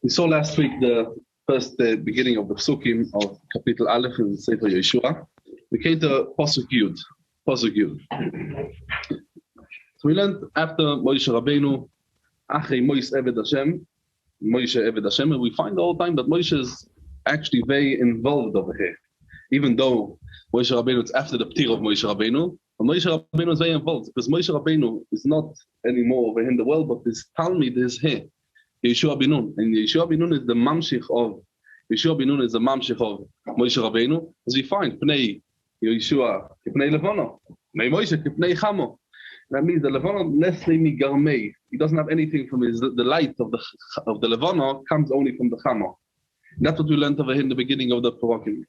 We saw last week the first beginning of the Psukim of Kapitel Aleph in the Sefer Yehoshua. We came to Pasuk Yud. Pasuk Yud. So we learned after Moshe Rabbeinu, Achei Moshe Eved Hashem, and we find the whole time that Moshe is actually very involved over here. Even though Moshe Rabbeinu is after the Ptir of Moshe Rabbeinu, but Moshe Rabbeinu is very involved because Moshe Rabbeinu is not anymore over in the world, but his Talmid is here. Yehoshua bin Nun, and Yehoshua bin Nun is the mamshich of Moshe Rabbeinu, as we find Pnei Yehoshua Pnei Levono, Pnei Moshe Pnei Chamo. That means the Levono lesli mi garmei. He doesn't have anything from the light of the Levono comes only from the Chamo. That's what we learned over here in the beginning of the Parokim.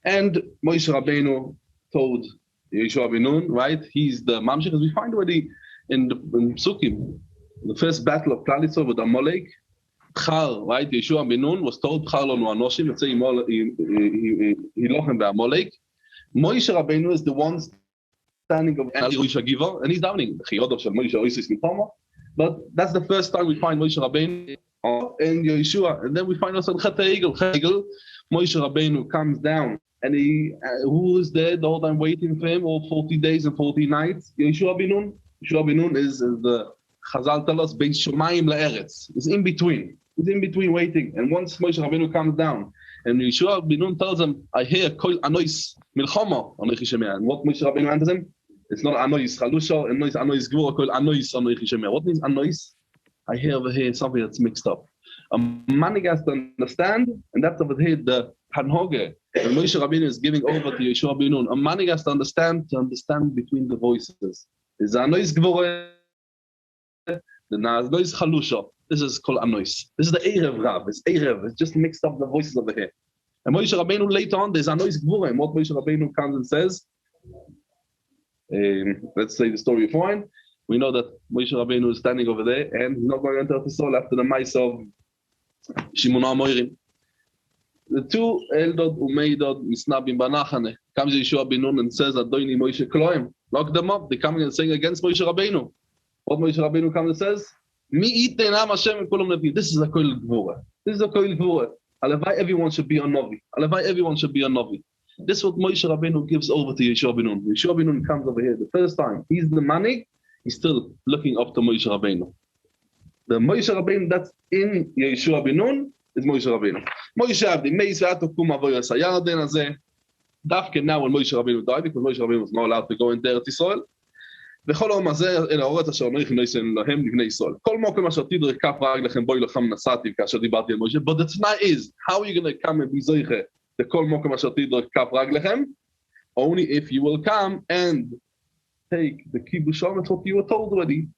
And Moshe Rabbeinu told Yehoshua bin Nun, right? He's the mamshich, as we find already in Psukim. The first battle of Klal Yisrael with Amalek, right? Yehoshua bin Nun was told, "Bchar lanu anoshim," let's say he lochem be'Amalek. Moshe Rabbeinu is the one standing of Yehoshua Giva, and he's downing. But that's the first time we find Moshe Rabbeinu and Yehoshua, and then we find also in Chet HaEgel. Moshe Rabbeinu comes down, and who is there the whole time waiting for him, all 40 days and 40 nights? Yehoshua bin Nun. Yehoshua bin Nun is the Chazal tell us, Bein Shomayim La'eretz. It's in between. He's in between waiting. And once Moshe Rabbeinu comes down, and Yehoshua bin Nun tells him, I hear Kol Anois Milchama, Anoichi Shemea. And what Moshe Rabbeinu answers him? It's not Anois Chalusha, and Anois Gvura, Kol Anois Anoichi Shemea. What means Anois? I hear over here something that's mixed up. A man has to understand, and that's over here the Hanhoge. And Moshe Rabbeinu is giving over to Yehoshua bin Nun. A man has to understand between the voices. Is Anois Gvura? The Naznois Chalusha. This is called Anois. This is the Erev Rav. It's Erev. It's just mixed up the voices over here. And Moshe Rabbeinu later on, there's Anois Gvura. And what Moshe Rabbeinu comes and says, let's say the story of wine. We know that Moshe Rabbeinu is standing over there and he's not going to enter the soul after the mice of Shimona Moirim. The two Eldod Umeidod Misnabim Banachane comes Yehoshua bin Nun and says, Adoni Moshe Kloim. Lock them up. They're coming and saying against Moshe Rabbeinu. What Moshe Rabbeinu comes and says, Mi itenam Hashem kolom nevi. This is a koil gvura. This is a koil gvura. Alavai everyone should be a novi. Alavai everyone should be a novi. This is what Moshe Rabbeinu gives over to Yehoshua bin Nun. Yehoshua bin Nun comes over here the first time. He's the manik. He's still looking up to Moshe Rabbeinu. The Moshe Rabbeinu that's in Yehoshua bin Nun is Moshe Rabbeinu. Moshe Abdi Meis ve'ato kum avoyas hayarden hazeh. Dafke now when Moshe Rabbeinu died, because Moshe Rabbeinu was not allowed to go into Eretz Yisrael. וכל היום הזה אל האורץ אשר אנוכי נושא להם לבני ישראל. כל מקום אשר תדרך כף רגליכם בוי לכם נסעתי כאשר דיברתי על משה. But the tonight is, how are you going to come and be זויכה לכל מקום אשר תדרך כף רגליכם? Only if you will come and take the kibushon, that's what you were told already.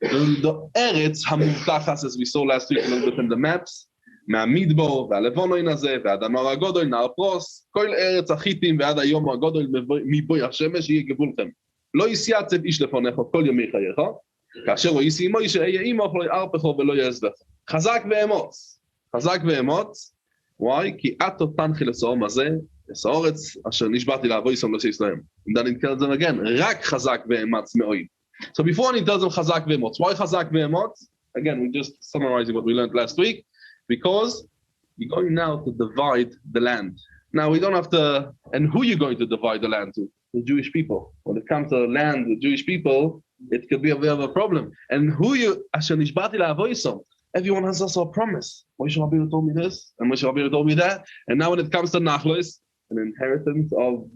The Eretz המובטחת, as we saw last week a little bit in the maps, מהמדבור והלבונוין הזה והאדמה הגודל, נהר פרוס, כל ארץ החיתים ועד היום הגודל מבוי השמש יהיה גבולכם. לא יסייצב איש לפניך כל ימי חייך, כאשר הוא יסי מוישה יהיה עמך לא יערפך ולא יעזבך. חזק ואמוץ, חזק ואמוץ, why? כי עתו תנחי לסעום הזה, לסעורץ אשר נשבעתי לעבוי סום לסיס להם. And then it tells them again, רק חזק ואמץ מאויד. So before it tells them חזק ואמץ, why חזק ואמץ? Again, we're just summarizing what we learned last week, because you're going now to divide the land. Now we don't have to, and who you're going to divide the land to? The Jewish people. When it comes to land, the Jewish people, it could be a bit of a problem. And who you, everyone has also a promise. Moshe Rabbeinu told me this, and Moshe Rabbeinu told me that. And now when it comes to Nachlos, an inheritance of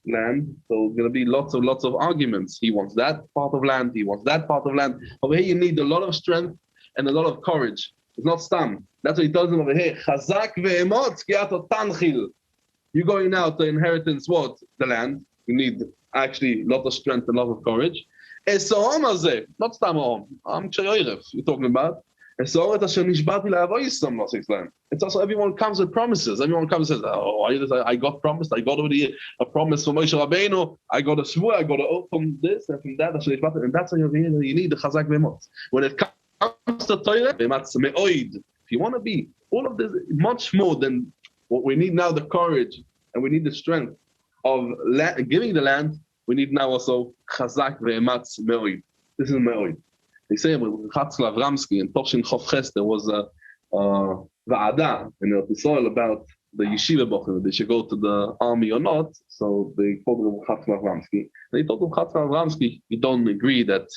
land, so there's going to be lots of arguments. He wants that part of land, he wants that part of land. Over here you need a lot of strength and a lot of courage. It's not stam. That's what he tells him over here. Chazak ve'emotz ki ato tanchil. You're going now to inheritance what? The land. You need actually a lot of strength and a lot of courage. Not stam you're talking about. It's also everyone comes with promises. Everyone comes and says, oh, I got promised. I got already a promise from Moshe Rabbeinu. I got a shvur. I got an oath from this and from that. And that's how you need the chazak ve'emotz. When it comes to Torah, if you want to be all of this, much more than what we need now, the courage and we need the strength of giving the land, we need now also chazak ve'ematz me'oid. This is me'oid. They say with Chatzlav Ramsky and Toshin Chof Ches, there was a Va'ada in Eretz Yisrael about the yeshiva bochum, they should go to the army or not. So they told them Chatzma Avramsky. They told them Chatzma Avramsky, you don't agree that,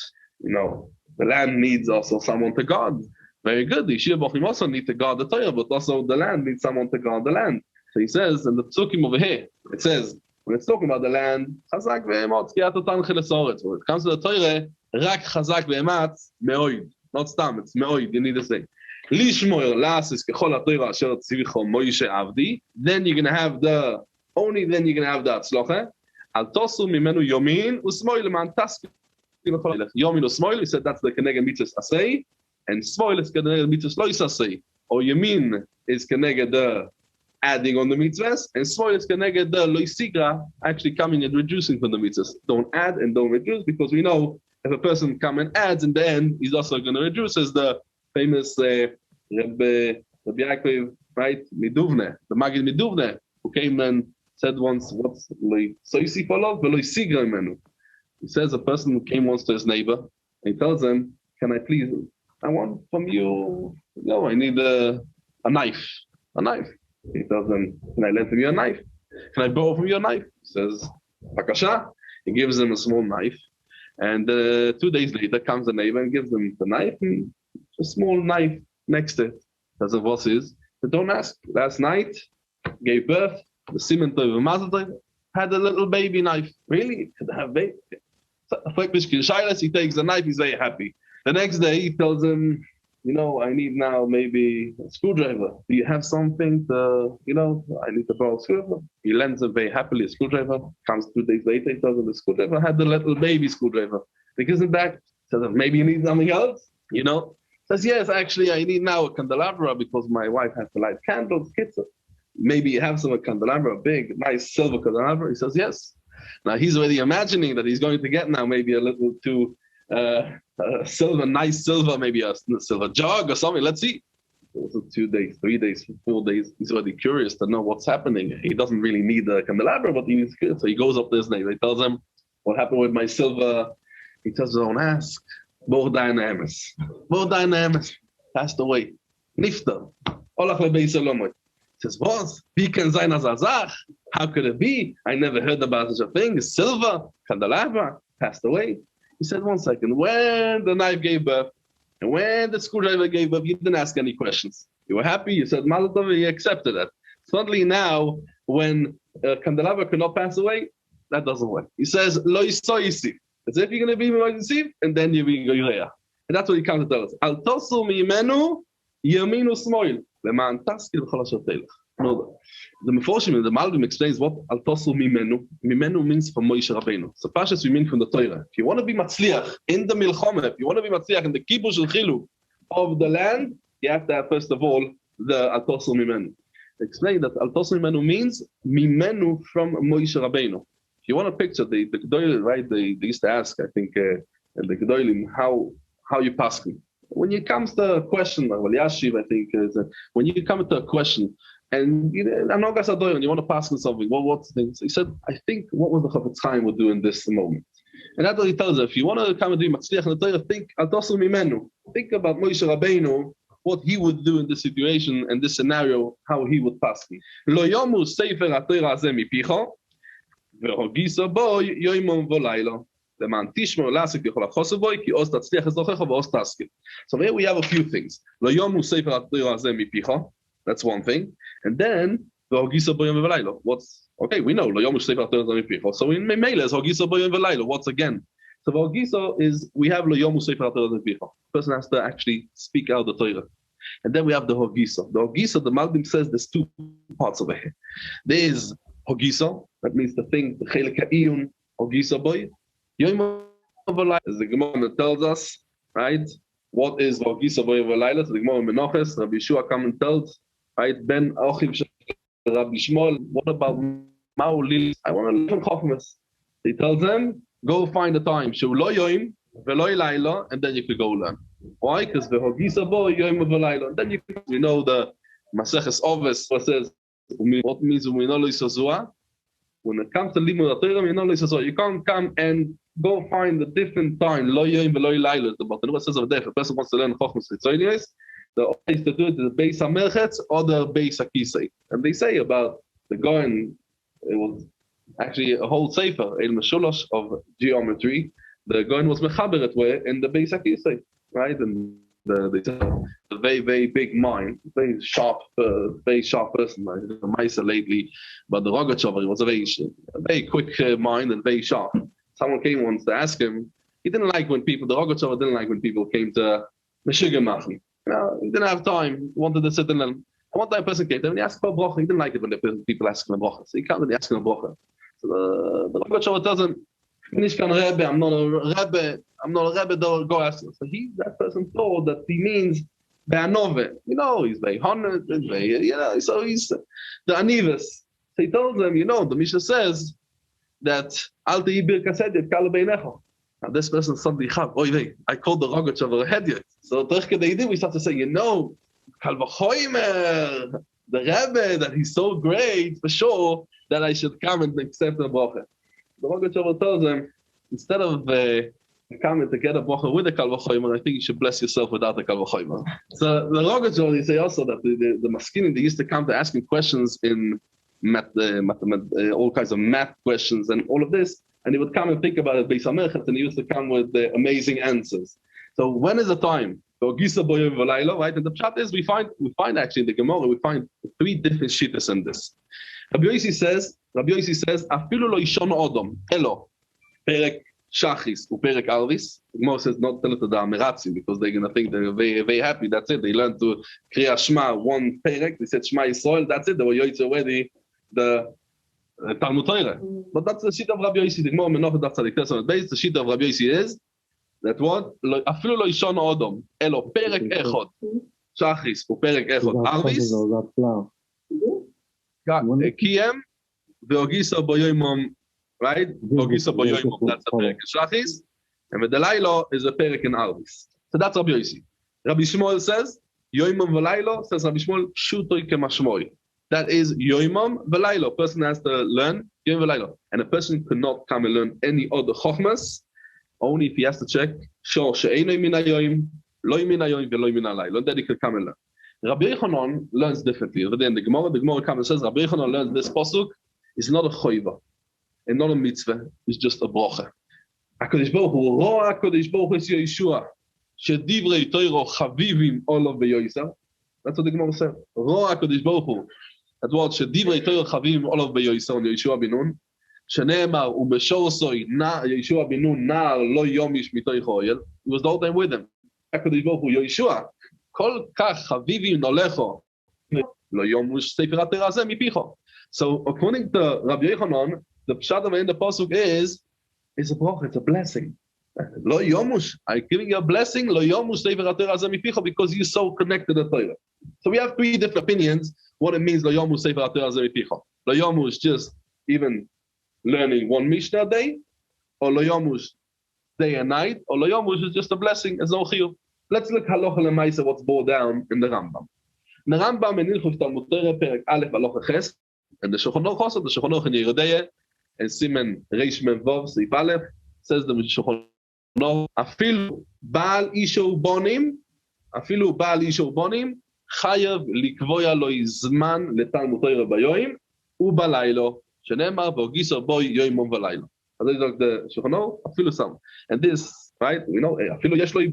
the land needs also someone to guard. Very good. The yeshiva bochum also need to guard the Torah, but also the land needs someone to guard the land. So he says in the psukim over here, it says, when it's talking about the land, chazak ve'ematz ki atotan chilesoretz. When it comes to the Torah, rak chazak ve'ematz me'oid. Not stam, it's me'oid, you need to say. Lishmoyer lasis kechol haTorah asher tzivicho Moshe avdi. Then you're gonna have the atzlocha. Al tosu mimenu yomin usmoil leman taskin lechol halach. Yomin usmoil, he said that's the keneged mitzvahs asay, and smoil is keneged mitzvahs lo yisasay. Or yamin is keneged the adding on the mitzvahs, and smoil is keneged the lo yisigra, actually coming and reducing from the mitzvahs. Don't add and don't reduce, because we know if a person comes and adds in the end, he's also going to reduce, as the famous Rabbi Yaakov, right? Miduvne, the Maggid Miduvne, who came and said once, what's soisi folov v'lo yisigra imenu. He says a person who came once to his neighbor, and he tells him, can I please, I want from you, I need a knife. A knife. He tells him, can I lend from you a knife? Can I borrow from you a knife? He says, Bakasha. He gives him a small knife. And 2 days later comes the neighbor and gives him the knife, and a small knife next to it. That's what was is. But don't ask. Last night, gave birth, the Simon Tov Mazel Tov had a little baby knife. Really? Could have baby? He takes the knife, he's very happy. The next day, he tells him, I need now maybe a screwdriver. Do you have something to, I need to borrow a screwdriver? He lends him very happily a screwdriver. Comes 2 days later, he tells him the screwdriver had the little baby screwdriver. He gives it back. Says, maybe you need something else? Says, yes, actually, I need now a candelabra because my wife has to light candles. Kids, maybe you have some candelabra, a big, nice silver candelabra. He says, yes. Now he's already imagining that he's going to get now maybe a little too silver, nice silver, maybe a silver jug or something. Let's see. Also 2 days, 3 days, 4 days. He's already curious to know what's happening. He doesn't really need a candelabra, but he needs to. So he goes up to his neighbor. He tells him, what happened with my silver? He tells him, don't ask. Both dynamics. Passed away. Nifta. Olach lebeis Solomon. Says, what? Wie kann sein as azach? How could it be? I never heard about such a thing. Silver, candelabra, passed away. He said, 1 second. When the knife gave birth, and when the screwdriver gave birth, you didn't ask any questions. You were happy. You said, Mazel Tov, you accepted it. Suddenly now, when a candelabra cannot pass away, that doesn't work. He says, Lo yisoyisi. As if you're going to be Moisesiv, and then you're being Yoreah. And that's what he comes to tell us. Al tosu mimenu yaminu smoil. Leman taskil chol asher telech. No, the Meforshim, the Malbim explains what Al tosu mimenu. Mimenu means from Moshe Rabbeinu. So Pashas we mean from the Torah. If you want to be matzliach in the milchama, if you want to be matzliach in the kibush and chiluk of the land, you have to have first of all the Al tosu mimenu. Explain that Al tosu mimenu means mimenu from Moshe Rabbeinu. You want to picture the Gedolim, right? They used to ask, I think, the Gedolim, how you pass him. When it comes to a question, well, Yashiv, I think, when you come to a question, and you want to pass him something, what's the thing? So he said, I think what was the Chafetz Chaim would do in this moment. And that's what he tells us. If you want to come and do Matzliach in the Torah, think Al tosu mimenu. Think about Moshe Rabbeinu, what he would do in this situation and this scenario, how he would pass him. Lo yomu sefer haTorah hazeh mipicho. והוגיסו בו יומם ולילה. למען תשמעו לעסק יכול לחוסו בו, כי עוז תצליח אזרחיך ועוז תשכיל. So here we have a few things. לא יומו ספר התורה הזה מפיך. That's one thing. And then, והוגיסו בו יום ולילה. What's, okay, we know, לא יומו ספר התורה הזה מפיך. So in ממילא, is הוגיסו בו יום ולילה. What's again? So והוגיסו is, we have לא יומו ספר התורה הזה מפיך. The person has to actually speak out the Torah. And then we have the Hogiso. The Hogiso, the Malbim says there's 2 parts over here. There is Hogiso, that means the thing, the Chelek Ha'iyun, Hogiso boy. Yom V'Layla, as the Gemara tells us, right? What is Hogiso boy V'Layla? So the Gemara Menachos, Rabbi Yehoshua comes and tells, right? Ben Achiv Rabbi Shmuel, what about Ma'ulil? I want to live in Chachmas. He tells them, go find a time. Shu lo yoim, v'lo Layla, and then you could go learn. Why? Because the Hogiso boy Yom V'Layla. Then we know the Maseches Oves, what says, what means when it comes to Limud Torah, you can't come and go find a different time. Lo yom v'lo layla. But the says over there, if a person wants to learn Chochmas Chitzonius, the place to do it is the Beis HaMerchetz or the Beis HaKisei. And they say about the Goyen, it was actually a whole sefer, El Meshulash of geometry. The Goyen was mechaber it where in the Beis HaKisei, right? And the very, very big mind, very sharp person. Right? Maisa lately, but the Rogachover was a very quick mind and very sharp. Someone came once to ask him. He didn't like when people, the Rogachover didn't like when people came to Meshuggah machen. He didn't have time. He wanted to sit and learn. And one time a person came to him and he asked for a bracha. He didn't like it when the people asked him a bracha. So he can't really ask him a bracha. So the Rogachover tells him, I'm not a Rebbe, don't go ask him. So that person thought that he means Be'anove. He's very honored, so he's the Anivas. So he told them, the Mishnah says that Alte Yibir Kasedet Kala Beinecho. Now this person suddenly I called the Rogachover a hedyot. So we start to say, Kal V'choimer, the Rebbe, that he's so great, for sure, that I should come and accept the bracha. The Rogachover tells them, instead of coming to get a bracha with a Kal V'choimer, I think you should bless yourself without the Kal V'choimer. So the Rogachover, they say also that the Maskinim, they used to come to asking questions in all kinds of math questions and all of this, and he would come and think about it, Beis HaMerchetz, and he used to come with amazing answers. So when is the time? Right? And the pshat is we find actually in the Gemara, we find three different shittas in this. Rabbi Yossi says, Afilu lo ishon odom, elo, perek shachis, uperek arvis. The Gemara says not tell it to the Amiratzim because they're going to think they're very, very happy. That's it. They learned to Kriya Shema, one perek. They said Shema Yisrael. That's it. They were Yoitz already the Talmud Torah. But that's the sheet of Rabbi Yossi. The Gemara Menachem Daf Tzadik Tes on the base. The sheet of Rabbi Yossi is that what? Afilu lo ishon odom, elo, perek echod, shachis, uperek echod, arvis. Kiem ve'ogisa boyoimom, right? Ogisa boyoimom, that's a perek in shachis, and v'delaylo is a perek in arvis. So that's Rabbi Yossi. Rabbi Shmuel says, yoimom v'laylo, says Rabbi Shmuel, shutoi kemashmoi. That is yoimom v'laylo. Person has to learn yoimom v'laylo. And a person cannot come and learn any other chochmas, only if he has to check, shor she'enoi min hayoim, loy min hayoim ve'loy min halaylo. Then he can come and learn. Rabbi Yehoshua learns differently. Over there in the Gemara comes and says, Rabbi Yehoshua learns this pasuk is not a choiva, and not a mitzvah, it's just a bracha. HaKadosh Baruch Hu, Roa HaKadosh Baruch Hu es Yehoshua, shedivrei Torah chavivim olav beyoyser. That's what the Gemara says. Roa HaKadosh Baruch Hu, that word, shedivrei Torah chavivim olav beyoyser, on Yehoshua bin Nun, sheneemar ubeshorsoi Yehoshua bin Nun nar lo yomish mitoich oyel. He was the whole time with him. HaKadosh Baruch Hu, Yehoshua, כל כך חביבים נולכו, לא יומוש ספר התורה הזה מפיכו. So according to Rabbi Yehoshua, the pshat in the pasuk is a bracha, it's a blessing. Lo yomush, I'm giving you a blessing, lo yomush sefer HaTorah hazeh mipicha, because you're so connected to the Torah. So we have three different opinions what it means lo yomush sefer HaTorah hazeh mipicha. Lo yomush just even learning one Mishnah a day, or lo yomush day and night, or lo yomush is just a blessing, it's no chiyuv. Let's look halacha lemaisa what's brought down in the Rambam. In the Rambam in Hilchos Talmud Torah perek Aleph halacha ches, and the Shulchan Aruch in Yerodea, and Simen Reish Mem Vov Seif Aleph says the Shulchan Aruch afilu Baal Isho Bonim chayav likvoya lo izman letalmud Torah bayoim ubalaylo shenemar v'ogiso boy yoimom v'laylo. As I like the Shulchan Aruch afilu some, and this. Right? We know, afilu yesh loi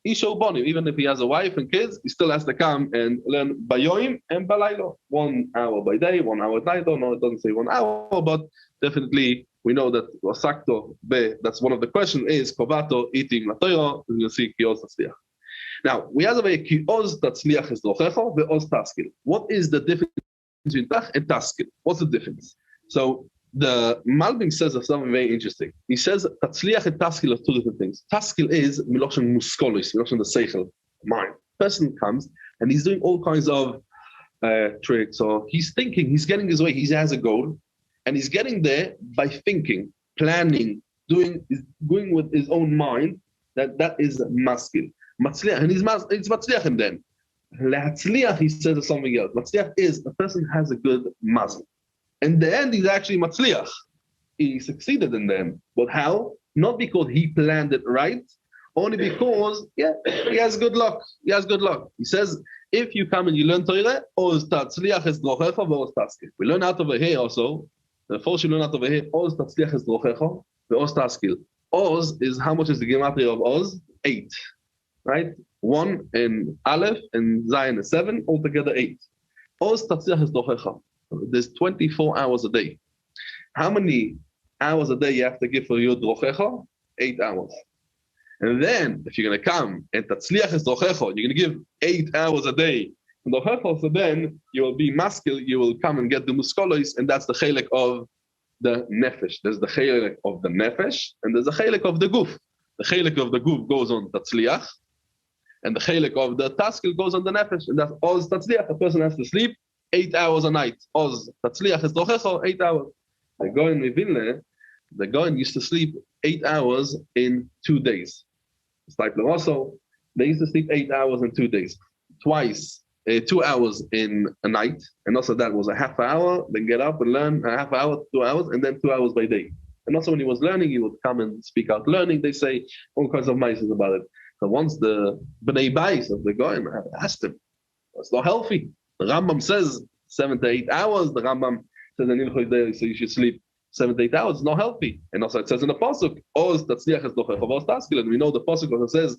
isho bonim. Even if he has a wife and kids, he still has to come and learn bayoim and balaylo. 1 hour by day, 1 hour at night. No, it doesn't say 1 hour, but definitely we know that wasakto be. That's one of the questions is kovato eating la Torah. You'll see kioz tatzliach. Now we have a kioz tatzliach is lochecho ve'oz taskil. What is the difference between tach and taskil? What's the difference? So the Malbim says something very interesting. He says tatzliach and taskil are two different things. Taskil is miloshen muskolis, miloshen the seichel mind. Person comes and he's doing all kinds of tricks, or he's thinking, he's getting his way. He has a goal, and he's getting there by thinking, planning, going with his own mind. That is maskil. Matzliach, and it's matzliach then. Lehatzliach, he says something else. Matzliach is a person has a good mazel. In the end, he's actually matzliach. He succeeded in them. But how? Not because he planned it right, only because, he has good luck. He has good luck. He says, if you come and you learn Torah, oz tatzliach es drochecha ve'oz taskil. We learn out over here also, the first you learn out over here, oz tatzliach es drochecha ve'oz taskil. Oz is, how much is the gematria of Oz? 8, right? 1 in Aleph and Zayin is 7, altogether 8. Oz tatzliach es drochecha. There's 24 hours a day. How many hours a day you have to give for your drochecha? 8 hours. And then, if you're going to come and tatzliach es drochecha, you're going to give 8 hours a day. So then you will be maskil, you will come and get the muskolos, and that's the chelik of the nefesh. There's the chelik of the nefesh, and there's the chelik of the guf. The chelik of the guf goes on tatzliach, and the chelik of the taskil goes on the nefesh, and that's oz tatzliach. A person has to sleep 8 hours a night. Oz tatzliach es drochecha, 8 hours. The Goyen Mivinle, the Goyen used to sleep 8 hours in 2 days. Also, they used to sleep 8 hours in 2 days, twice, 2 hours in a night, and also that was a half hour, then get up and learn a half hour, 2 hours, and then 2 hours by day. And also when he was learning, he would come and speak out learning. They say all kinds of mices about it. So once the B'nai Bais of the Goyim asked him, it's not healthy. The Rambam says 7 to 8 hours. The Rambam says in Ilchot Deir, so you should sleep 7 to 8 hours. It's not healthy. And also it says in the pasuk, Oz tatzliach es dochecha v'oz taskil. And we know the pasuk also says,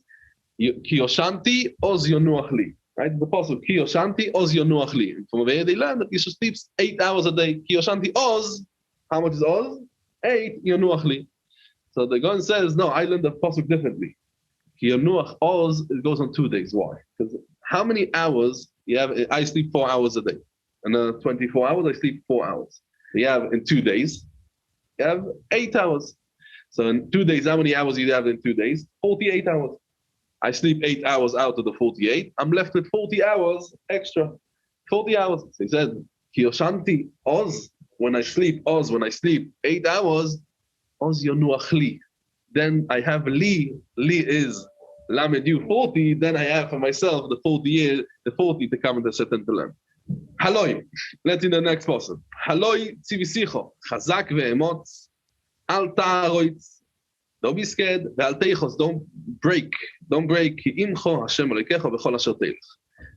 Ki yoshanti oz yonuach li. Right? The pasuk, Ki yoshanti oz yonuach li. And from over here they learn that you should sleep 8 hours a day. Ki yoshanti oz. How much is oz? 8 yonuach li. So the Gon says, no, I learned the pasuk differently. Ki yonuach oz, it goes on 2 days. Why? Because how many hours you have? I sleep 4 hours a day. And 24 hours, I sleep 4 hours. You have in 2 days, you have 8 hours. So in 2 days, how many hours do you have in 2 days? 48 hours. I sleep 8 hours out of the 48. I'm left with 40 hours extra. 40 hours. So he said, Kiyoshanti, Oz, when I sleep 8 hours, Oz yonuach li. Then I have li. Li is lamedu 40. Then I have for myself the 40 to come and to sit and to learn. Haloi. Let's in the next person. Haloi tzivisicho. Chazak ve'emotz. Al ta'aroitz. Don't be scared. Ve'al teichos. Don't break. Don't break. Ki imcho Hashem alekecho v'chol asher teilch.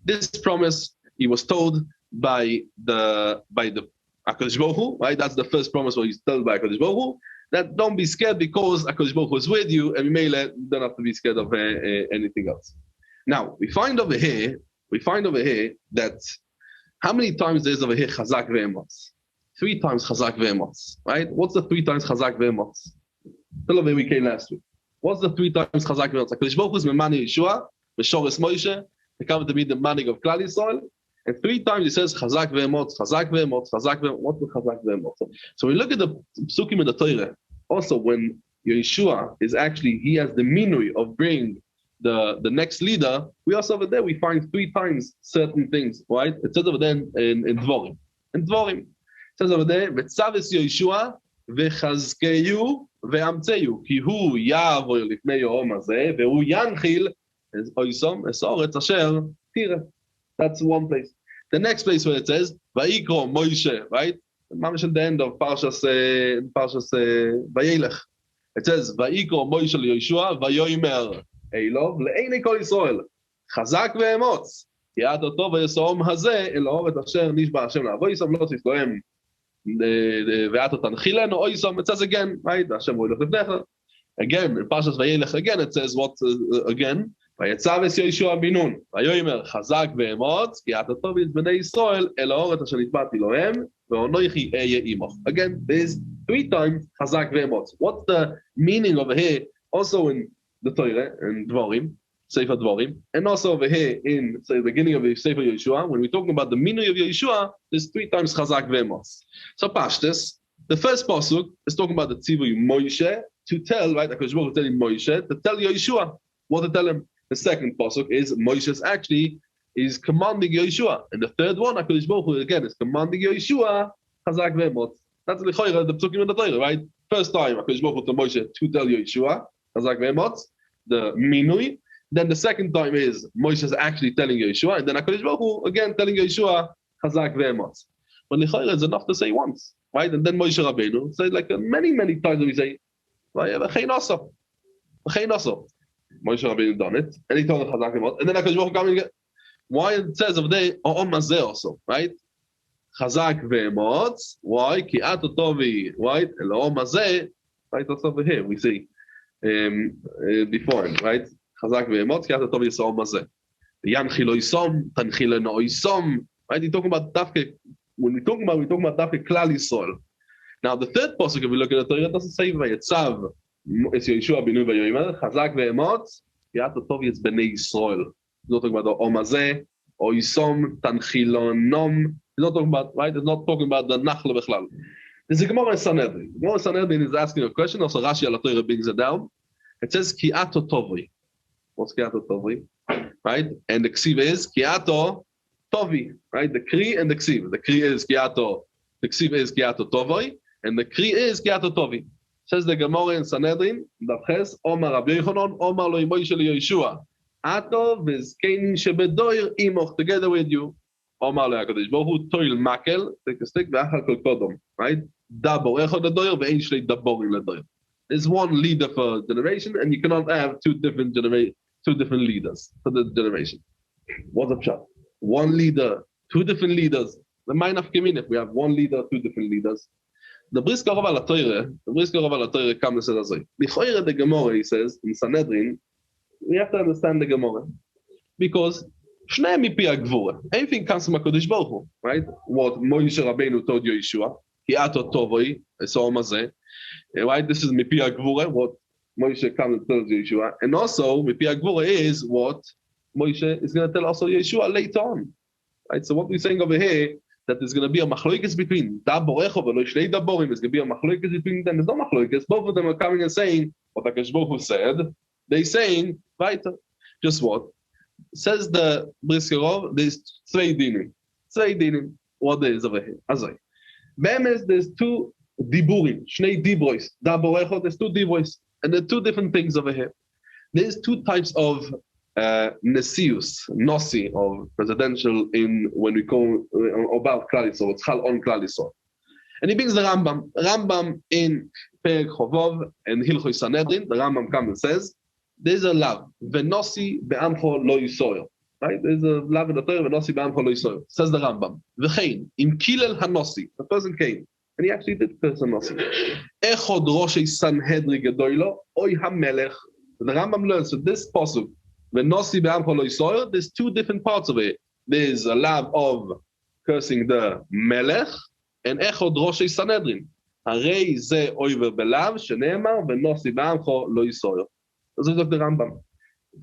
This promise he was told by the HaKadosh Baruch Hu, right? That's the first promise where he's told by HaKadosh Baruch Hu, that don't be scared because HaKadosh Baruch Hu is with you, and you don't have to be scared of anything else. Now, we find over here that how many times there's over here chazak ve'emotz? 3 times chazak ve'emotz, right? What's the 3 times chazak ve'emotz? Tell over we came last week. What's the 3 times chazak ve'emotz? HaKadosh Baruch Hu is memani Yehoshua, v'shores Moshe, they come to be the manning of Klal Yisrael, and 3 times he says chazak ve'emotz, chazak ve'emotz, chazak ve'emotz. What's the chazak ve'emotz? So we look at the psukim in the Torah. Also, when Yehoshua is actually, he has the minui of bringing the next leader, we also over there, we find 3 times certain things, right? It says over there in Dvorim. In Dvorim, it says over there, V'tzaves Yehoshua v'chazkeyu ve'amtzeyu ki hu ya'avor lifnei yom hazeh ve'hu yanchil es oisom es oretz asher tire. That's one place. The next place where it says, Vayikro Moshe, right? Mamish at the end of Parshas Vayelech. It says, Vayikro Moshe Yehoshua vayomer Eilov le'einei kol Yisrael chazak ve'emotz yad oto v'yesom hazeh el oret asher nishba Hashem la'avo yisom lo tziflohem ve'ato tanchilenu o yisom. It says again, right? Hashem hu yilech lifnecha. Again, in Parshas Vayelech, again it says what again? ויצב יהושע בן נון, ויאמר חזק ואמוץ, כי אתה טוב את בני ישראל אל הארץ אשר נתבעתי להם, ואנוכי אהיה עמך. Again, there's 3 times חזק ואמוץ. What's the meaning over here? Also in the Torah, in Dvorim, Sefer Dvorim, and also over here in the beginning of the Sefer Yehoshua, when we're talking about the meaning of Yehoshua, there's 3 times חזק ואמוץ. So Pashtus, the first pasuk is talking about the Tzivui Moshe to tell, right? HaKadosh Baruch Hu telling Moshe to tell Yehoshua what to tell him. The second pasuk is Moshe actually is commanding Yehoshua, and the third one, HaKadosh Baruch Hu again is commanding Yehoshua chazak ve'emotz. That's the psukim in the Torah, right? First time HaKadosh Baruch Hu to Moshe to tell Yehoshua chazak ve'emotz, the minui. Then the second time is Moshe is actually telling Yehoshua, and then HaKadosh Baruch Hu again telling Yehoshua chazak ve'emotz. But l'chayra is enough to say once, right? And then Moshe Rabbeinu says like many times we say, v'chein oso. Moshe Rabbeinu done it, and he told the Chazak Ve'emot, and then HaKadosh Baruch Hu coming again. Why it says over there, O'om Mazeh also, right? Chazak Ve'emot, why? Ki ato tovi, right? And O'om Mazeh, right? That's over here, we see before him, right? Chazak Ve'emot, Ki ato tovi is O'om Mazeh. Yanchi lo yisom, tanchi lo no yisom, right? We're talking about Dafke, when we're talking about Dafke Klal Yisrael. Now, the third pasuk, if we look at the Torah, it doesn't say Vayetzav, it's Yehoshua binu v'yomer, Chazak ve'emot, Yat Tov is Bnei Yisrael. It's not talking about the Omazeh, or Yisom, Tanchilonom. It's not talking about, right? It's not talking about the Nachla Bechlal. There's a Gemara in Sanhedrin. Gemara in Sanhedrin is asking a question, also Rashi al Torah brings it down. It says, Ki'ato Tovi. What's Ki'ato Tovi? Right? And the Ksiv is Ki'ato Tovi. Right? The Kri and the Ksiv. The Kri is Ki'ato, the Ksiv is Ki'ato Tovi. And the Kri is Ki'ato Tovi. Says the Gemara in Sanhedrin, Davches, Omar Rabbi Yehonon, Omar lo Moshe Yehoshua. Ato v'zkein shebedoir imoch, together with you. Omar lo HaKadosh Baruch Hu, toil makel, take a stick, v'achal kol kodom. Right? Dabor echad ledoir, ve'ein shlei daborim ledoir. There's one leader for generation, and you cannot have two different leaders for the generation. What's up, shot? One leader, two different leaders. The mind of Kemin, if we have one leader, two different leaders. The Brisker Rav al Torah comes and says, "B'choyer the Gemara," he says in Sanhedrin, we have to understand the Gemara because Shnei mipi agvura. Everything comes from HaKadosh Baruch Hu, right? What Moshe Rabbeinu told Yehoshua, Ki'ato tovoi, O'om Mazeh, right? This is mipi agvura, what Moshe comes and tells Yehoshua, and also mipi agvura is what Moshe is going to tell also Yehoshua later on, right? So what we're saying over here, that there's going to be a machloikes between Dabor Echad v'lo shnei daborim. There's going to be a machloikes between them. There's no machloikes. Both of them are coming and saying what HaKadosh Baruch Hu said. They're saying, right? Just what? Says the Brisker Rav, there's zwei dinim. What there is over here? Azay. Be'emes, there's two diburim, shnei dibrois. Dabor Echad, there's two dibrois. And there are two different things over here. There's two types of Nesius, Nosi, of presidential in when we call about Klal Yisrael, it's Chal on Klal Yisrael. And he brings the Rambam in Perek Chovov and Hilchos Sanhedrin. The Rambam comes and says, there's a lav, V'nosi be'amcho lo yisoyer. Right? There's a lav in the Torah, V'nosi be'amcho lo yisoyer. Says the Rambam, V'chein, im kilel hanosi. The person came, and he actually did person nosi. Echod roshei Sanhedrin gedoylo, oy hamelech. The Rambam learns that this pasuk, there's two different parts of it. There's a lav of cursing the melech and echod roshei Sanhedrin. Harei ze oiver belav sheneemar v'nosi be'amcho lo yisoyer. This is the Rambam.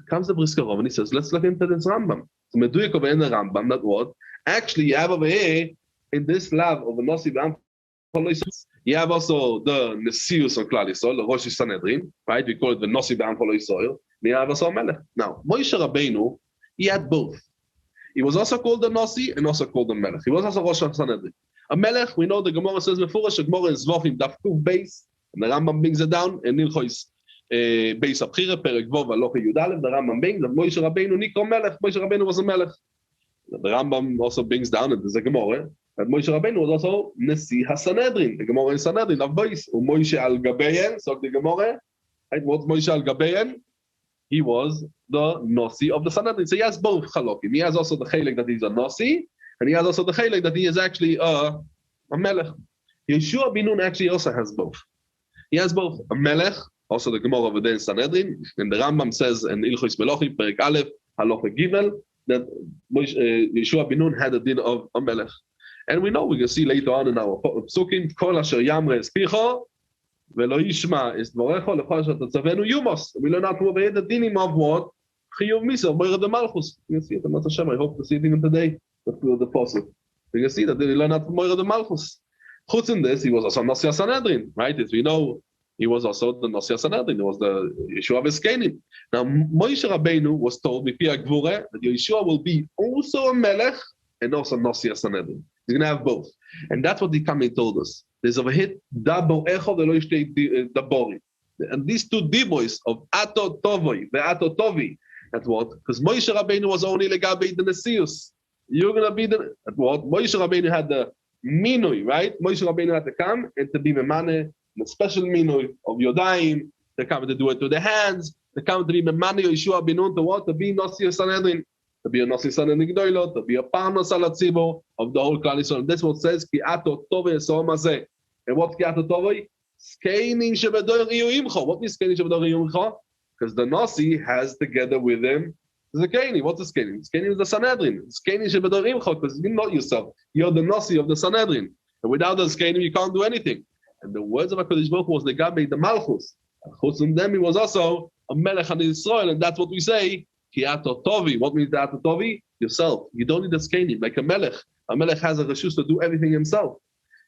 Comes the Brisker Rav and he says, let's look into this Rambam. So meduyek over in the Rambam, that what? Actually, you have over here in this lav of v'nosi be'amcho lo yisoyer. You have also the Nesius on Klal Yisrael, the Rosh Sanhedrin, right? We call it the Nosi be'amcho lo yisoyer. Now, Moshe Rabbeinu, he had both. He was also called the Nasi and also called the Melech. He was also Rosh Sanhedrin. A Melech, we know the Gemara says before, the Gemara is Zvofim Dafkuv base, and the Rambam brings it down, and Nilchois base Abchira, Perek Vov, Aloche Yudalev, the Rambam brings that Moshe Rabbeinu, Nikro Melech, Moshe Rabbeinu was a Melech. The Rambam also brings down, and there's a Gemara, that Moshe Rabbeinu was also Nesi HaSanhedrin, the Gemara in Sanhedrin, of base, Moshe Al Gabeyen, so the Gemara, right, what's Moshe Al Gabeyen? He was the Nasi of the Sanhedrin. So he has both Chalokim. He has also the Chelek that he's a Nasi, and he has also the Chelek that he is actually a Melech. Yehoshua bin Nun actually also has both. He has both a Melech, also the Gemara over there in Sanhedrin, and the Rambam says in Ilchos Melochim, Perek Aleph, Halacha Gimel, that Yehoshua bin Nun had a din of a Melech. And we know, we can see later on in our Psukim, Kol Asher Yamre Espicho, Velo Yishma is Dvorecho Lechol Asher Tatzavenu Yumos. We learn out over here the dinim of what? Chiyuv Misa, Moira de Malchus. You can see it in Hashem. I hope to see it even today. The apostle. You can see that they learn out Moira de Malchus. Chutz in this, he was also Nasi HaSanhedrin, right? As we know, he was also the Nasi HaSanhedrin. He was the Yeshua V'Skenim. Now, Moshe Rabbeinu was told Mipi Agvura that Yeshua will be also a Melech and also Nasi HaSanhedrin. He's going to have both. And that's what the Kamei told us. There's over here, Dabo Echo Velo Ishtei Dabori. And these two dibois of Ato Tovoi, the Ato Tovi, that's what? Because Moshe Rabbeinu was only Legabe the Nesius. You're going to be the, at what? Moshe Rabbeinu had the Minui, right? Moshe Rabbeinu had to come and to be Memane, the special Minui of Yodayim, to come to do it with the hands, They come to be Memani Yehoshua bin Nun to what? To be Nasi Sanhedrin. To be a Nasi Sanhedrin Gdoilo, to be a Parnos al Tzibor of the whole Klal Yisrael. That's what says, Ki ato tovei esom hazeh. And what's Ki ato tovei? Skenim shebedor yiyimcho. What is Skenim shebedor yiyimcho? Because the Nasi has together with him the Zkenim. What's the Zkenim? Zkenim is the Sanhedrin. Zkenim shebedor yiyimcho, because you're not yourself. You're the Nasi of the Sanhedrin. And without the Zkenim, you can't do anything. And the words of HaKadosh Baruch Hu was the Gabe, the Malchus. Chutz from them, he was also a Melech on Israel, and that's what we say, Ki ato tovi. What means the ato tovi? Yourself. You don't need a Zkenim, like a Melech. A Melech has a Reshus to do everything himself.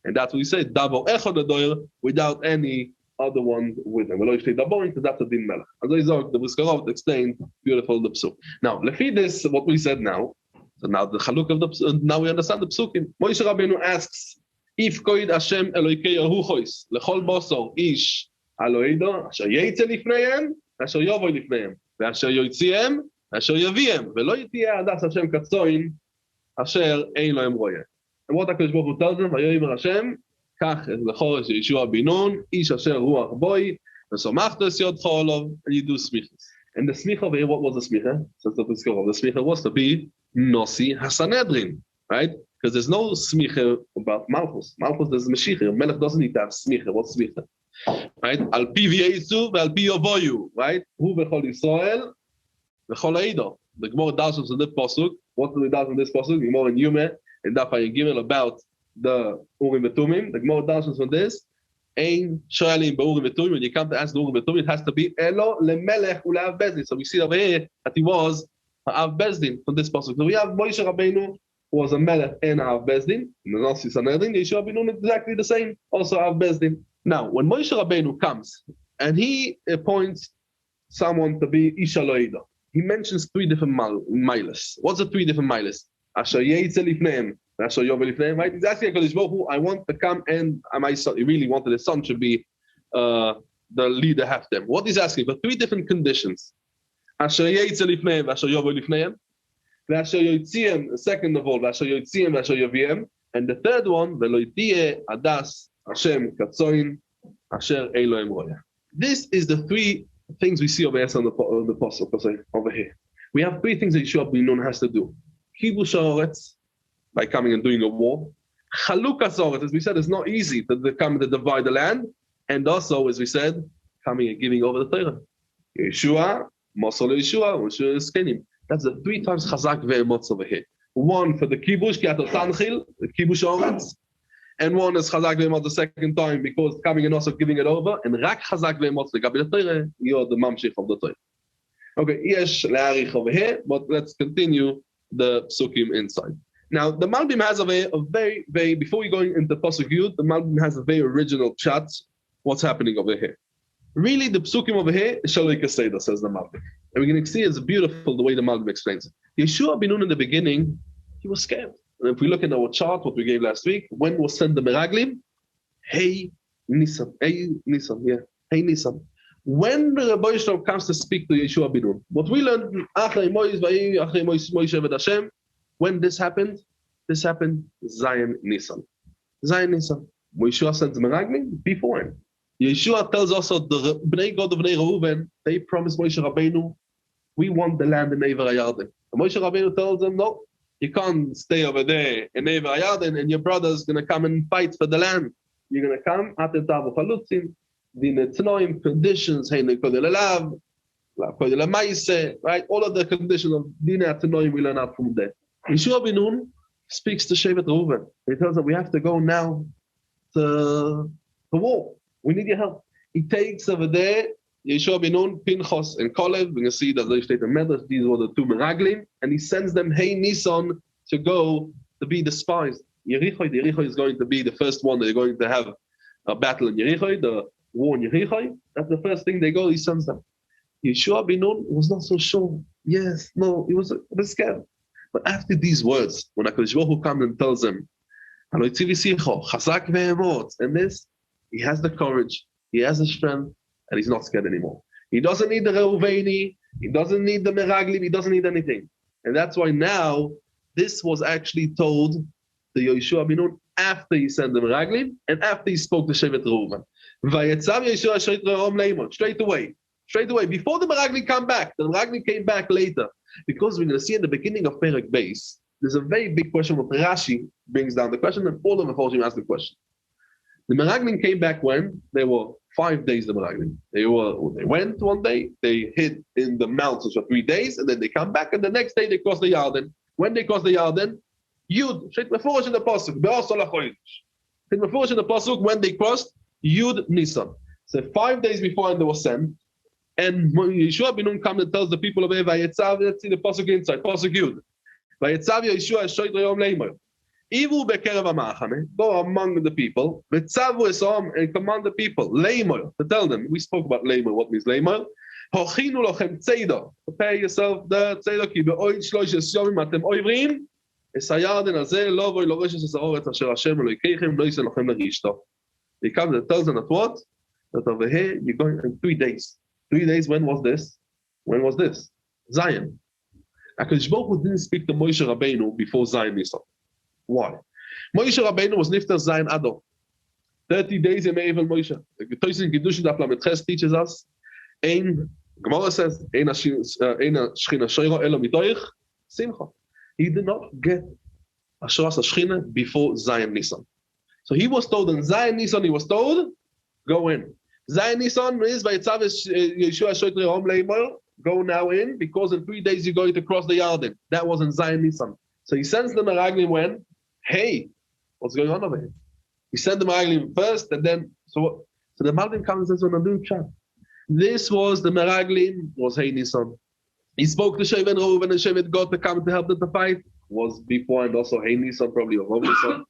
And that's what we say, Davo echad adoyer, without any other one with him. Because that's a din Melech. As I said, the Briskarov explained beautiful the Psuk. Now, lefi this, what we said now, so now the Chaluk of the Psuk, now we understand the Psukim. Moshe Rabbeinu asks, If koid Hashem Eloikei Yehuchois lechol bosor ish aloido asher yeitze lifneihem asher yovoi lifneihem veasher yoitzihem asher yavihem velo yitiyeh adas Hashem katzoin asher ein lohem royeh. And what HaKadosh Baruch Hu tells them, Vayomer Hashem kach es lechor Yehoshua bin Nun ish asher ruach boi v'somachto es yodcho olov, and you do smichas. And the smicha over here, what was the smicha? Since the smicha was to be Nasi HaSanhedrin, right? Because there's no smicha about Malchus. Malchus, there's Mashiach. Melech doesn't need to have smicha. What's smicha? Right? Al pi v'yetzu ve'al pi yovoyu. Right? Hu v'chol Yisrael v'chol Eido. The Gemara does in this pasuk. What do we do in this pasuk? The Gemara in Yume and Daf Gimel about the Urim v'Tumim. The Gemara does on this. Ein shoyalim b'Urim v'Tumim. When you come to ask the Urim v'Tumim, it has to be Elo lemelech u'le'av bezdin. So we see over here that he was Av Bezdin from this pasuk. So we have Moshe Rabbeinu was a Melech and Av Bezdin. In the Nasi Sanhedrin, Yehoshua bin Nun exactly the same. Also Av Bezdin. Now, when Moshe Rabbeinu comes and he appoints someone to be Isha Loida, he mentions three different milas. What's the three different milas? Asher Yeitze Lifneim, Asher Yovel Lifneim, right? He's asking HaKadosh Baruch Hu, I want to come and my son, he really wanted his son to be the leader half them. What he's asking for three different conditions. Asher Yeitze Lifneim, Asher Yovel Lifneim, Asher Yoitziim, second of all, Asher Yoitziim, Asher Yaviim, and the third one, Velo Yitiyeh Adas Hashem Katzoin Asher Elohim Roya. This is the three things we see over here on the apostle over here. We have three things that Yehoshua bin Nun has to do. Kibush Haaretz, by coming and doing a war. Chalukas Haaretz, as we said, it's not easy to come to divide the land. And also, as we said, coming and giving over the Torah. Yehoshua, Mosor Yehoshua, Moshe Zkenim. That's the three times Chazak ve'emotz over here. One for the Kibush, Kiato Tanchil, the Kibush Haaretz. And one is Chazak ve'emotz the second time because coming and also giving it over. And Rak Chazak ve'emotz the Gabi Torah, you're the Mamshich of the Torah. Okay, yesh le'arich over here, but let's continue the Psukim inside. Now, the Malbim has a very, very, before we go into Pasuk Yud, the Malbim has a very original chat. What's happening over here? Really, the Psukim over here is Shaloi Kaseda, says the Malbim. And we're going to see it's beautiful the way the Malbim explains it. Yehoshua bin Nun in the beginning, he was scared. And if we look at our chart, what we gave last week, when was sent the Meraglim? Hey Nisan. Hey Nisan. When the Rebbe Yisrael comes to speak to Yehoshua bin Nun, what we learned, when this happened Zion Nisan. Zion Nisan. Yehoshua sends the Meraglim before him. Yehoshua tells also the Bnei God of Bnei Reuven, they promised Moshe Rabbeinu, we want the land in Eiver HaYarden. And Moshe Rabbeinu tells them, no, you can't stay over there in Eiver HaYarden and your brother's going to come and fight for the land. You're going to come, Atem Tavu Chalutzim, Din Tnoim, conditions, Hein Kodel Elav, Kodel Maise, right? All of the conditions of Din Tnoim we learn out from there. Yehoshua bin Nun speaks to Shevet Reuven. He tells them, we have to go now to war. We need your help. He takes over there Yehoshua bin Nun, Pinchas, and Kolev. We're going to see that they state in Medrash. These were the two Meraglim, and he sends them Hey Nisan to go to be the spies. Yericho is going to be the first one. They're going to have a battle in Yericho, the war in Yericho. That's the first thing they go. He sends them. Yehoshua bin Nun was not so sure. Yes, no, he was a bit scared. But after these words, when HaKadosh Baruch Hu comes and tells him, and this, he has the courage, he has the strength, and he's not scared anymore. He doesn't need the Reuveni, he doesn't need the Meraglim, he doesn't need anything. And that's why now, this was actually told to Yehoshua bin Nun after he sent the Meraglim, and after he spoke to Shevet Reuven. Straight away, straight away, before the Meraglim come back. The Meraglim came back later. Because we're going to see in the beginning of Perek Beis, there's a very big question what Rashi brings down the question, and all of the Meforshim ask the question. The Meraglim came back when? There were 5 days the Meraglim. They went one day, they hid in the mountains for 3 days, and then they come back, and the next day they cross the Yarden. When they cross the Yarden, Yud, Shet Meforish in the Pasuk, Be'asol HaChodesh. Shet Meforish in the Pasuk, when they crossed, Yud Nisan. So 5 days before they were sent, and Yehoshua ben Nun comes and tells the people of Vayetzav, let's see the Pasuk inside, Pasuk Yud. Vayetzav Yehoshua Eshoit Reyom Leimer. Ivu bekerev ha'machane, go among the people, Vetzavu esom, and command the people, Leimer, to tell them, we spoke about Leimer, what means Leimer? Hochinu lochem tzeidah, prepare yourself the tzeidah, ki be'oid shloishes yomim atem oivrim, es hayarden hazeh, lo voi lo reshes es ha'oretz asher Hashem Elokeichem, lo yisen lochem l'rishto. He comes and tells them that what? That over here, you're going in 3 days. 3 days, when was this? When was this? Zion. HaKadosh Baruch Hu didn't speak to Moshe Rabbeinu before Zion Nisan. Why? Moshe Rabbeinu was Niftar Zion Adar. 30 days in Me'evel Moshe. The Tosin Kiddushin Daf Lamed Ches teaches us, Ein, Gemara says, Ein Shechina Shoiro Elo Mitoich, Simcha. He did not get Asheras HaShechina before Zion Nisan. So he was told in Zion Nisan, he was told, go in. Zion Nisan is Vayetzav Yehoshua Eshoit Reyom Leimer, go now in, because in 3 days you're going to cross the Yarden. That was in Zion Nisan. So he sends the Meraglim when? Hey, what's going on over here? He sent the Meraglim first, and then, so the Meraglim comes and says, when I'm doing chat. This was the Meraglim, was Hey Nisan. He spoke to Shevet Reuven and Shevet Gad to come to help them to fight. Was before and also Hey Nisan, probably or Rov Nisan.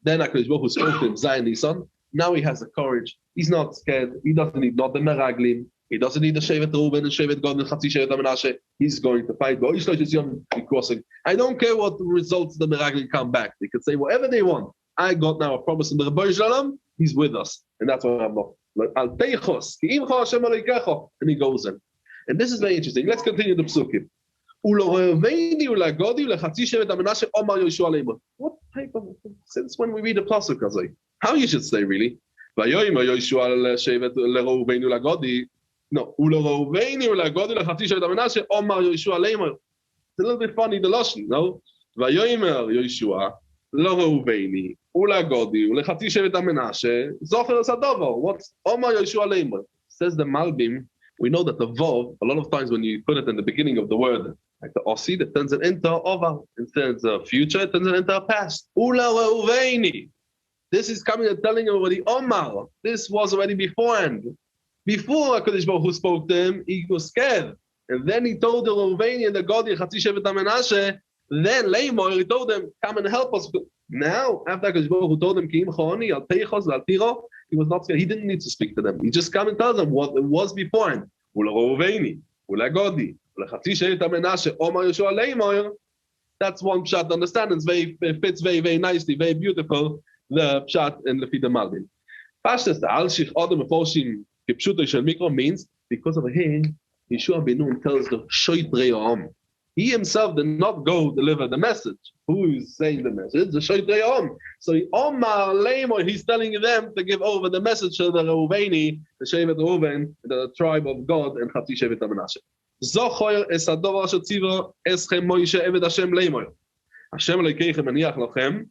Then HaKadosh Baruch Hu spoke to him, Zion Nisan. Now he has the courage. He's not scared. He doesn't need not the Meraglim. He doesn't need the Shevet Reuven and Shevet Gad and Chatzi Shevet HaMenashe. He's going to fight. Crossing. I don't care what the results the Meraglim come back. They could say whatever they want. I got now a promise from the Rebbe Shalom. He's with us, and that's what I'm not. Al Teichos, and he goes in. And this is very interesting. Let's continue the psukim. What type of, since when we read the pasuk, how you should say really? No, it's a little bit funny, the Lashon, no? Vayomer Yehoshua LeReuveini uLaGodi uLeChatzi Shevet HaMenashe Zocher Sadovo. What's Omar Yehoshua Leimer? Says the Malbim. We know that the Vov, a lot of times when you put it in the beginning of the word, like the Osi, it turns it into Oval. Instead of the future, it turns it into a past. uLeReuveini. This is coming and telling already Omar. This was already beforehand. Before HaKadosh Baruch Hu spoke to him, he was scared. And then he told the Reuveni and the Gadi, Chatzi Shevet HaMenashe, then Leimor, he told them, come and help us. Now, after HaKadosh Baruch Hu told them, Ki'im Choni, Al Teichos, Al Tiro, he was not scared. He didn't need to speak to them. He just come and tells them what it was beforehand. Ula Reuveni, Ula Gadi, Ula Chatzi Shevet HaMenashe, Omar Yehoshua Leimor. That's one pshat to understand. It fits very, very nicely, very beautiful, the pshat in Lefi the Malbim. Pashtas, the Al Shich Adam Meforshim Kipshuto Shel Mikro means, because of him, Yehoshua ben Nun tells the Shoit Reyom. He himself did not go deliver the message. Who is saying the message? The Shoit Reyom. So Omar Leimor, he's telling them to give over the message to the Reuveni, the Shevet Reuven, the tribe of God, and Chatzi Shevet HaMenashe. Zocher es hadovar asher tziva eschem Moshe Eved Hashem Leimor. Hashem Elokeichem aniach lochem,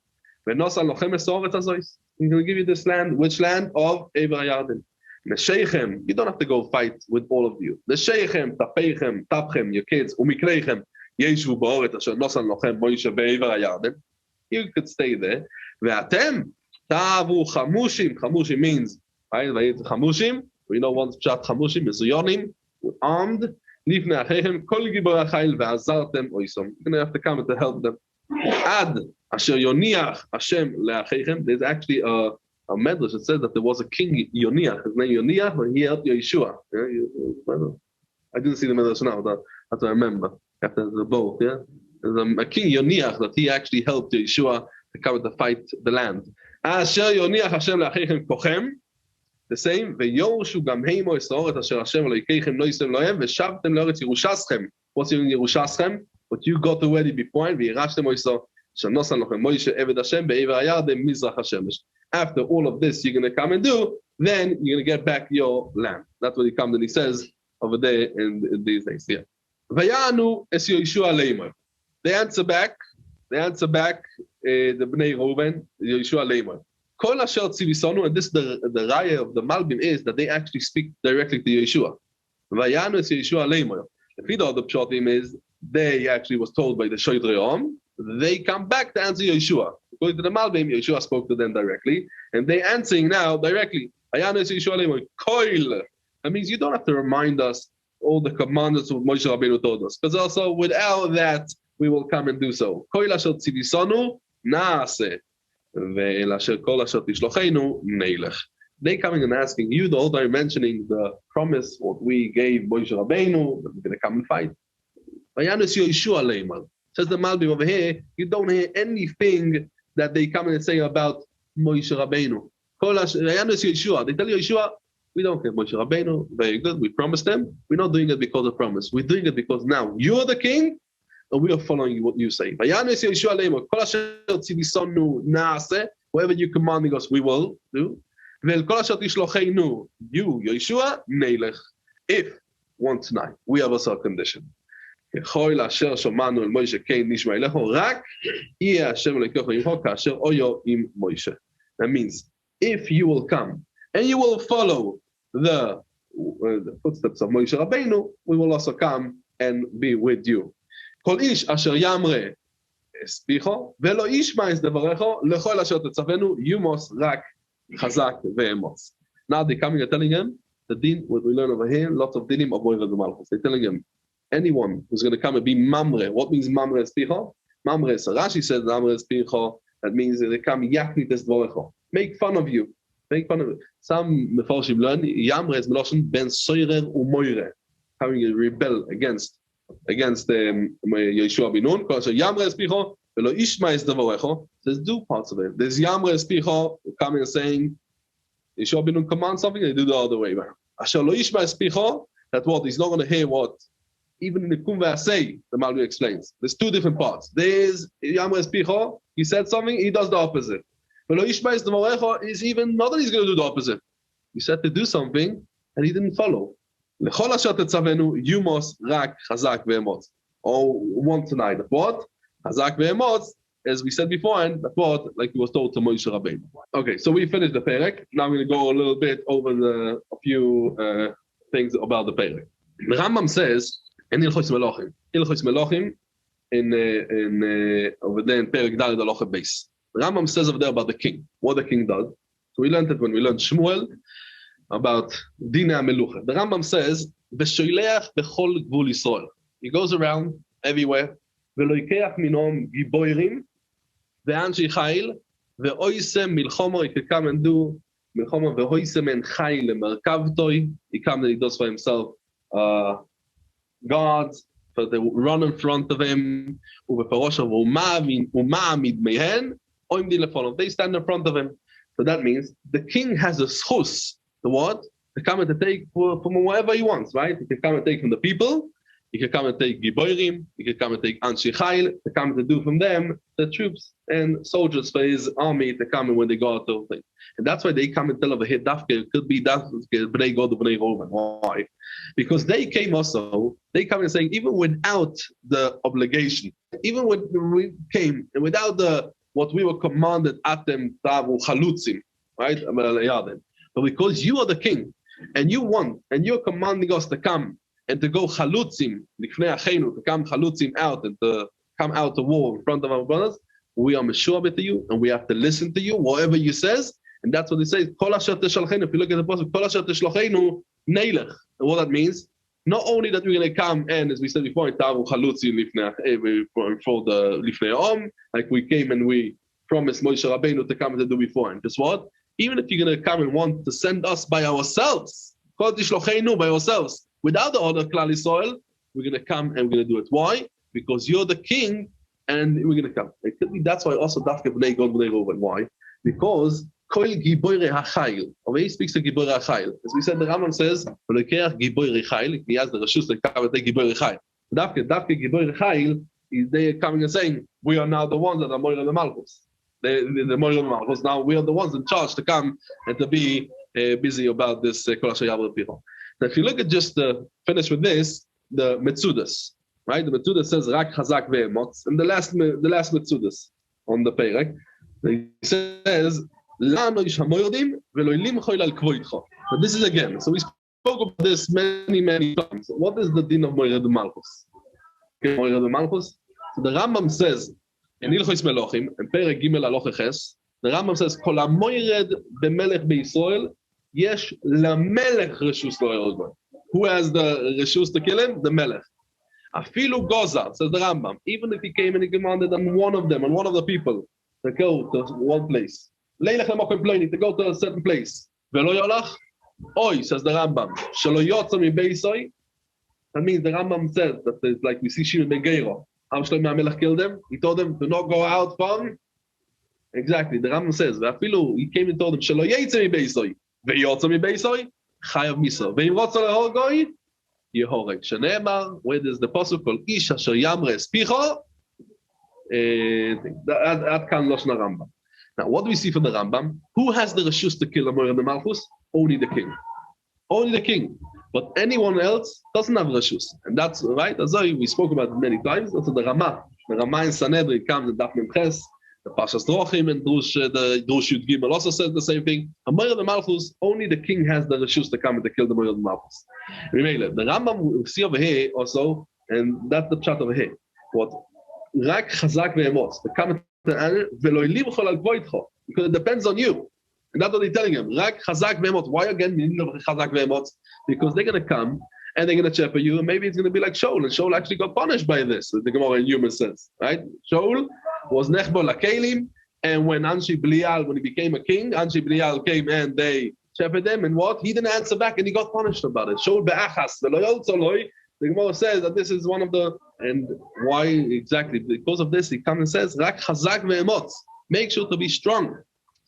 v'nosan lochem es haaretz hazois. He's going to give you this land. Which land? Of Ever Yarden. Nesheichem, you don't have to go fight with all of you. Nesheichem, tapeichem, tapchem, your kids, umikleichem, yeshu ba'oret asher nosan lochem Moshe be'ever hayarden. You could stay there. Ve'atem, tavu chamushim. Chamushim means, right? Chamushim. We know one pshat chamushim is yonim, armed. Nifnei acheichem, kol gibor hachayil ve'azartem oisom. You're going to have to come to help them. Ad asher yoniach Hashem le'acheichem. There's actually a medrash that says that there was a king Yoniach, his name Yoniach, and he helped Yehoshua. Yeah, I didn't see the medrash now, but that's what I remember. After the both, yeah, there's a king Yoniach that he actually helped Yehoshua to come to fight the land. Asher Yoniach Hashem le'acheichem kochem, the same. Ve'yoshu gam heimo es haaretz asher Hashem Elokeichem noisem lohem ve'shavtem le'aretz Yerushaschem. What's in Yerushaschem? What you got already before, ve'irashtem oiso shenosan lochem Moshe Eved Hashem be'ever hayarden mizrach hashemesh. After all of this you're going to come and do, then you're going to get back your land. That's what he comes and he says, over there in these days. Yeah. Vayanu es Yehoshua leimer. They answer back. The Bnei Reuven, Yehoshua leimer. Kol asher tzivisonu, and this the raya of the Malbim is that they actually speak directly to Yehoshua. Vayanu es Yehoshua leimer. The feed of the pshatim is they actually was told by the Shoydrei Om. They come back to answer Yehoshua. According to the Malbim, Yehoshua spoke to them directly, and they answering now directly. Vayanu es Yehoshua leimer. Koil. That means you don't have to remind us all the commandments of Moshe Rabbeinu told us, because also without that we will come and do so. Koil asher tzivisonu naaseh. They coming and asking you the whole time, mentioning the promise what we gave Moshe Rabbeinu that we're going to come and fight. Says the Malbim over here, you don't hear anything that they come and say about Moshe Rabbeinu. They tell Yehoshua, we don't care Moshe Rabbeinu, very good, we promised them. We're not doing it because of promise. We're doing it because now you're the king, and we are following what you say. Whatever you're commanding us, we will do. You, Yehoshua, if once tonight, we have also a condition. That means, if you will come and you will follow the footsteps of Moshe Rabbeinu, we will also come and be with you. כל איש אשר יאמרה הספיחו, ולא ישמע את דבריך, לכל אשר תצוונו, יומוס רק חזק ואמוץ. Now they're coming and telling him, the din, what we learn over here, lots of dinim of Moira the Malchus. They're telling him, anyone who's going to come and be mamre, what means mamre espicho? Mamre, so Rashi says mamre espicho, that means they come yaknit es dvorecho. Make fun of you. Make fun of you. Some mefarshim learn, yamre is meloshen ben soirer umoire, having a rebel against Yehoshua bin Nun. So Yamre Espicho, Velo Ishma es Davorecho. There's two parts of it. There's Yamre Espicho coming and saying Yehoshua bin Nun commands something, they do the other way around. Asher Lo Ishma Espicho, that what he's not going to hear what even in the Kumva say, the Malvi explains. There's two different parts. There's Yamre Espicho, he said something, he does the opposite. Velo Ishma es Davorecho is even not that he's going to do the opposite. He said to do something and he didn't follow. לכל אשר תצוונו, יומוס רק חזק ואמוץ. Oh, one tonight. What? חזק ואמוץ, as we said before, and that what, like it was told to Moshe Rabbeinu. Okay, so we finished the perek. Now I'm going to go a little bit over a few things about the perek. The Rambam says, in Ilchos Melochim, in over there in perek Daled Aloche base. The Rambam says over there about the king, what the king does. So we learned it when we learned Shmuel, about Dina Melucha. The Rambam says, "V'shoileach bechol gvul Yisrael." He goes around everywhere. V'loikeach minom giboirim ve'anshi chayil ve'oisem milchomo. He could come and do milchomo ve'oisem en chayil lemerkavtoi. He comes and he does for himself guards, so they run in front of him. Uveparosha u'ma'amid mehen oimdi lefolom. They stand in front of him. So that means the king has a schus. The what? To come and to take from wherever he wants, right? He can come and take from the people. He can come and take giborim. He can come and take anshi chayil. To come to do from them the troops and soldiers for his army to come and when they go out to thing. And that's why they come and tell over here dafke. It could be dafke b'nei God b'nei Reuven. Why? Because they came also. They come and saying even without the obligation, even when we came and without the what we were commanded at them tavu chalutzim, right? But because you are the king, and you want, and you're commanding us to come and to go chalutzim, to come chalutzim out and to come out to war in front of our brothers, we are meshubah to you, and we have to listen to you, whatever you says, and that's what he says. Kol asher teshalchenu. If you look at the passage, Kol asher teshalchenu neilech. And what that means, not only that we're going to come and, as we said before, tavu chalutzim for the lifnei om, like we came and we promised Moshe Rabbeinu to come and to do before, and guess what? Even if you're going to come and want to send us by ourselves, by ourselves, without the order of Klal Yisrael, we're going to come and we're going to do it. Why? Because you're the king, and we're going to come. It could be that's why also Dafke b'nei God b'nei Reuven. Why? Because Kol Giboirei HaChayil. Over here speaks to Giboirei HaChayil. As we said, the Rambam says, "V'lokeach Giboirei Chayil." He has the reshus to come and take Giboirei Chayil. Dafke Giboirei Chayil is they coming and saying, "We are now the ones that are Moira the Malchus." The Moira Malchus. Now we are the ones in charge to come and to be busy about this Kol Asher Yavru Picho. Now, if you look at just finish with this, the Metzudas, right? The Metzudas says Rak Chazak Ve'emotz, and the last Metzudas on the Perek, he says La'ano ish hamoydim ve'lo ilimcho al kvoitcho. But this is again. So we spoke about this many times. So what is the din of Moired Malchus? Okay, Moired Malchus. So the Rambam says in Ilchos Melochim, in Perek Gimel Aloche Ches, the Rambam says Kol hamoired b'melech beYisrael yesh lamelech reshus lo yorgo. Who has the reshus to kill him? The melech. Afilu Goza, says the Rambam. Even if he came and he commanded on one of them, on one of the people, to go to one place. Leilech lemokim ploni, to go to a certain place. Velo yolach, oi, says the Rambam. Shelo yotza mi beisoi. That means the Rambam says that it's like we see Shimon ben Geiro. How Shlomo HaMelech killed him? He told them to not go out from. Exactly. The Rambam says, Afilu, he came and told them, Shelo yetza mi beisoi. Veyotza mi beisoi. Chayav misa. Veim rotza lehorgoi. Yehoreg. Sheneemar, where there's the pasuk called Ish asher yamre espicho. That can Loshna Rambam. Now, what do we see from the Rambam? Who has the reshus to kill a Moired Malchus? Only the king. Only the king. But anyone else doesn't have reshus. And that's right. That's why we spoke about it many times. Also the Ramah. The Ramah in Sanhedrin comes in Daf Mem Ches. The Pashas Drochim and the Drush Yud Gimel also says the same thing. A Moired Malchus, only the king has the reshus to come and to kill the Moired Malchus. Remember, the Rambam we see over here also, and that's the pshat over here. What? Rak Chazak Ve'emotz. The comment Velo ilimcho al kvoitcho, because it depends on you. And that's what they're telling him. Rak Chazak Ve'emotz. Why again meaning of Chazak Ve'emotz? Because they're going to come and they're going to shepherd you, and maybe it's going to be like Shaul. And Shaul actually got punished by this, the Gemara in human sense, right? Shaul was nechbo lakelim, and when Anshi Belial, when he became a king, Anshi Belial came and they shepherded him, and what? He didn't answer back, and he got punished about it. Shaul be'achas velo yotzoloi. The Gemara says that this is one of the, and why exactly? Because of this, he comes and says, Rak Chazak Ve'emotz. Make sure to be strong,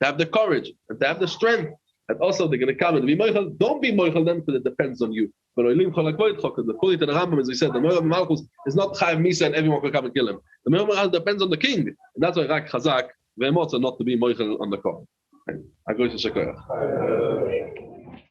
to have the courage, and to have the strength. And also, they're going to come and be moichel. Don't be moichel them because it depends on you. But according to the Rambam, as we said, the Moired Malchus is not Chayav Misa and everyone can come and kill him. The Moired Malchus depends on the king. And that's why Rak Chazak Ve'emotz are not to be moichel on the court. I go to Shekoyach.